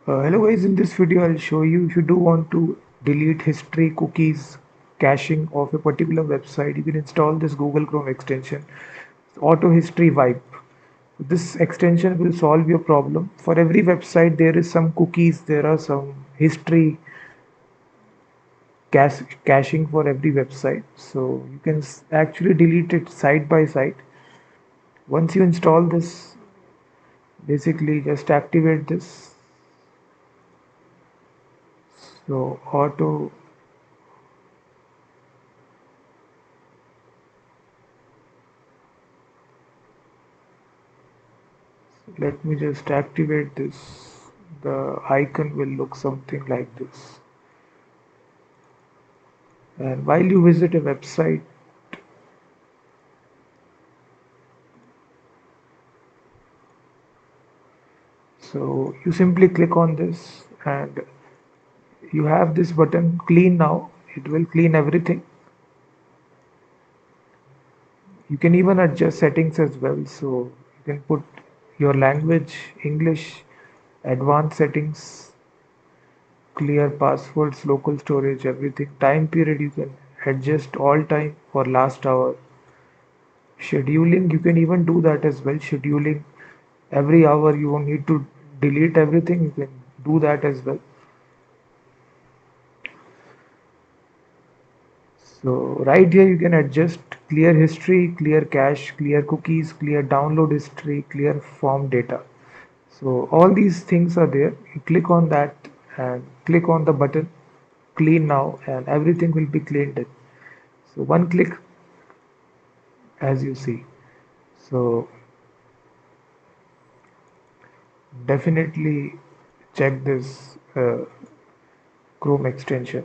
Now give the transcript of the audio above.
Hello guys, in this video I'll show you if you do want to delete history, cookies, caching of a particular website, you can install this Google Chrome extension, Auto History Wipe. This extension will solve your problem. For every website there is some cookies, there are some history caching for every website. So you can actually delete it side by side. Once you install this, basically just activate this. So auto Let me just activate this. The icon will look something like this. And while you visit a website, so you simply click on this and you have this button clean now. It will clean everything. You can even adjust settings as well. So you can put your language, English, advanced settings, clear passwords, local storage, everything. Time period you can adjust all time for last hour. Scheduling, you can even do that as well. Scheduling every hour, you won't need to delete everything, you can do that as well. So right here you can adjust clear history, clear cache, clear cookies, clear download history, clear form data. So all these things are there. You click on that and click on the button clean now and everything will be cleaned in. So one click, as you see. So definitely check this Chrome extension.